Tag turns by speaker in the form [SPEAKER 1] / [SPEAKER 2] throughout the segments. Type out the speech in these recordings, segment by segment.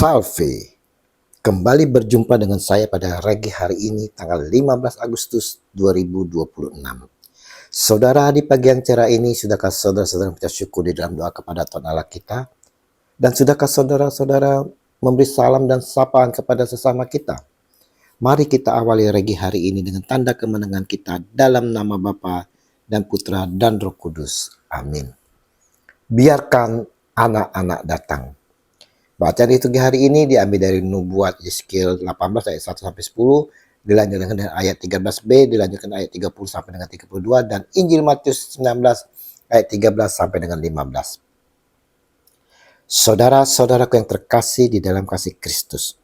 [SPEAKER 1] Salve, kembali berjumpa dengan saya pada Regi hari ini tanggal 15 Agustus 2026. Saudara, di pagi yang cerah ini, sudahkah saudara-saudara mengucap syukur di dalam doa kepada Tuhan Allah kita? Dan sudahkah saudara-saudara memberi salam dan sapaan kepada sesama kita? Mari kita awali Regi hari ini dengan tanda kemenangan kita dalam nama Bapa dan Putra dan Roh Kudus. Amin. Biarkan anak-anak datang. Bacaan liturgi hari ini diambil dari Nubuat Yeskiel 18 ayat 1 sampai 10, dilanjutkan dengan ayat 13b, dilanjutkan ayat 30 sampai dengan 32, dan Injil Matius 19 ayat 13 sampai dengan 15. Saudara-saudaraku yang terkasih di dalam kasih Kristus,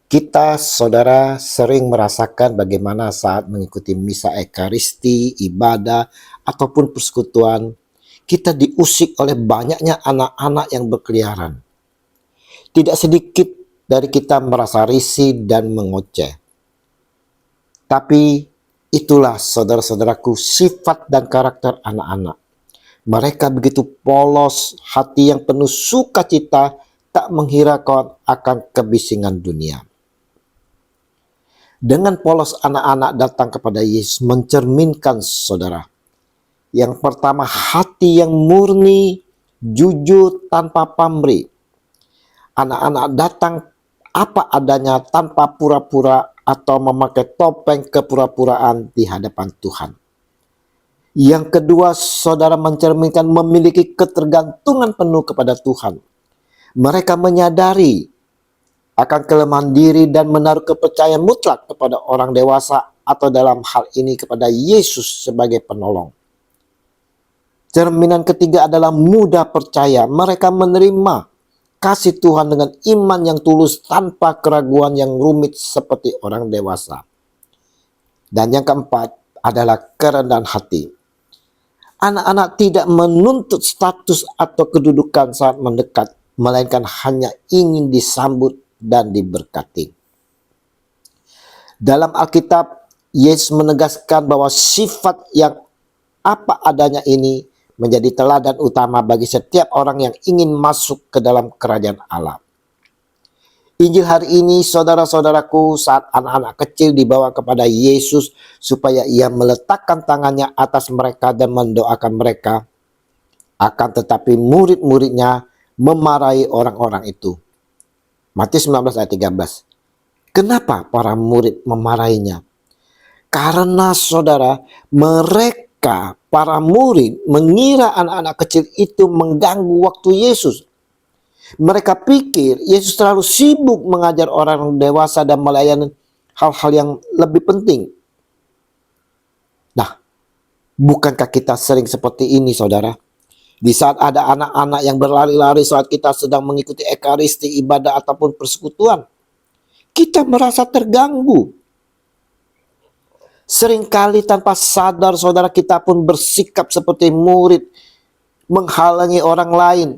[SPEAKER 1] kita saudara sering merasakan bagaimana saat mengikuti misa ekaristi, ibadah, ataupun persekutuan, kita diusik oleh banyaknya anak-anak yang berkeliaran. Tidak sedikit dari kita merasa risih dan mengoceh. Tapi itulah saudara-saudaraku sifat dan karakter anak-anak. Mereka begitu polos, hati yang penuh sukacita, tak menghiraukan akan kebisingan dunia. Dengan polos anak-anak datang kepada Yesus mencerminkan saudara. Yang pertama, hati yang murni, jujur tanpa pamrih. Anak-anak datang apa adanya tanpa pura-pura atau memakai topeng kepura-puraan di hadapan Tuhan. Yang kedua, saudara mencerminkan memiliki ketergantungan penuh kepada Tuhan. Mereka menyadari akan kelemahan diri dan menaruh kepercayaan mutlak kepada orang dewasa atau dalam hal ini kepada Yesus sebagai penolong. Cerminan ketiga adalah mudah percaya. Mereka menerima kasih Tuhan dengan iman yang tulus tanpa keraguan yang rumit seperti orang dewasa. Dan yang keempat adalah kerendahan hati. Anak-anak tidak menuntut status atau kedudukan saat mendekat, melainkan hanya ingin disambut dan diberkati. Dalam Alkitab, Yesus menegaskan bahwa sifat yang apa adanya ini menjadi teladan utama bagi setiap orang yang ingin masuk ke dalam kerajaan Allah. Injil hari ini, saudara-saudaraku, saat anak-anak kecil dibawa kepada Yesus supaya ia meletakkan tangannya atas mereka dan mendoakan mereka. Akan tetapi murid-muridnya memarahi orang-orang itu. Matius 19 ayat 13. Kenapa para murid memarahinya? Karena saudara, mereka para murid mengira anak-anak kecil itu mengganggu waktu Yesus. Mereka pikir Yesus terlalu sibuk mengajar orang dewasa dan melayani hal-hal yang lebih penting. Nah, bukankah kita sering seperti ini, saudara? Di saat ada anak-anak yang berlari-lari saat kita sedang mengikuti ekaristi, ibadah, ataupun persekutuan, kita merasa terganggu. Seringkali tanpa sadar saudara kita pun bersikap seperti murid, menghalangi orang lain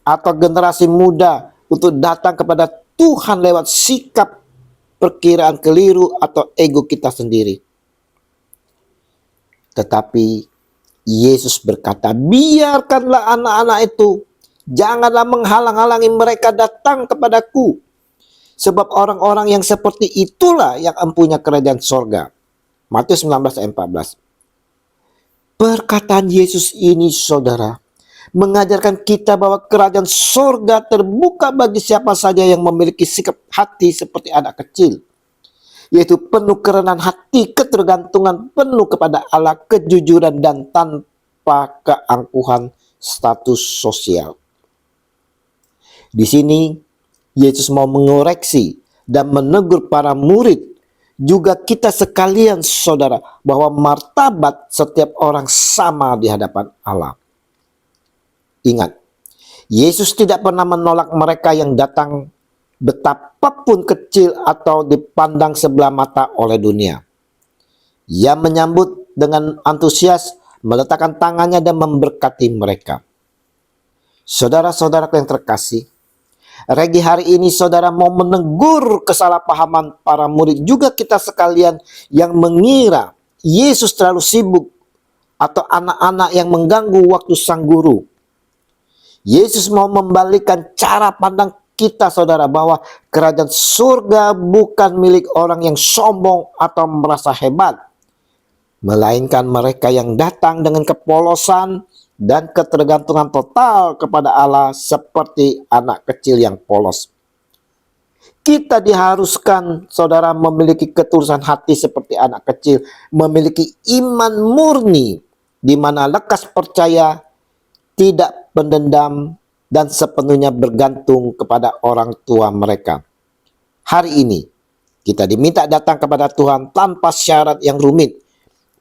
[SPEAKER 1] atau generasi muda untuk datang kepada Tuhan lewat sikap perkiraan keliru atau ego kita sendiri. Tetapi Yesus berkata, biarkanlah anak-anak itu, janganlah menghalang-halangi mereka datang kepadaku. Sebab orang-orang yang seperti itulah yang empunya kerajaan sorga. Matius 19 ayat 14. Perkataan Yesus ini, saudara, mengajarkan kita bahwa kerajaan sorga terbuka bagi siapa saja yang memiliki sikap hati seperti anak kecil, yaitu penuh kerendahan hati, ketergantungan penuh kepada Allah, kejujuran, dan tanpa keangkuhan status sosial. Di sini Yesus mau mengoreksi dan menegur para murid, juga kita sekalian saudara, bahwa martabat setiap orang sama di hadapan Allah. Ingat, Yesus tidak pernah menolak mereka yang datang betapapun kecil atau dipandang sebelah mata oleh dunia. Ia menyambut dengan antusias, meletakkan tangannya dan memberkati mereka. Saudara-saudara yang terkasih, Regi hari ini saudara mau menegur kesalahpahaman para murid, juga kita sekalian yang mengira Yesus terlalu sibuk atau anak-anak yang mengganggu waktu sang guru. Yesus mau membalikkan cara pandang kita, saudara, bahwa kerajaan surga bukan milik orang yang sombong atau merasa hebat, melainkan mereka yang datang dengan kepolosan dan ketergantungan total kepada Allah seperti anak kecil yang polos. Kita diharuskan, saudara, memiliki ketulusan hati seperti anak kecil, memiliki iman murni, di mana lekas percaya, tidak pendendam, dan sepenuhnya bergantung kepada orang tua mereka. Hari ini, kita diminta datang kepada Tuhan tanpa syarat yang rumit,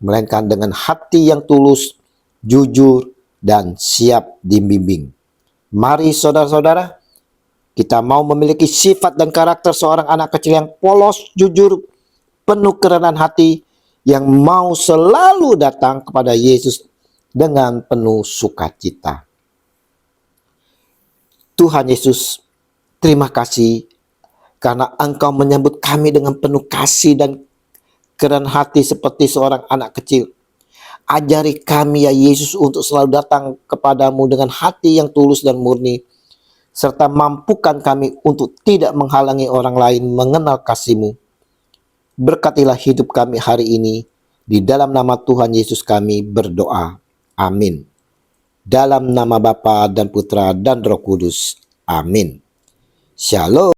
[SPEAKER 1] melainkan dengan hati yang tulus, jujur, dan siap dibimbing. Mari saudara-saudara, kita mau memiliki sifat dan karakter seorang anak kecil yang polos, jujur, penuh kerendahan hati, yang mau selalu datang kepada Yesus dengan penuh sukacita. Tuhan Yesus, terima kasih karena Engkau menyambut kami dengan penuh kasih dan kerendahan hati seperti seorang anak kecil. Ajari kami ya Yesus untuk selalu datang kepadamu dengan hati yang tulus dan murni, serta mampukan kami untuk tidak menghalangi orang lain mengenal kasih-Mu. Berkatilah hidup kami hari ini, di dalam nama Tuhan Yesus kami berdoa. Amin. Dalam nama Bapa dan Putra dan Roh Kudus. Amin. Shalom.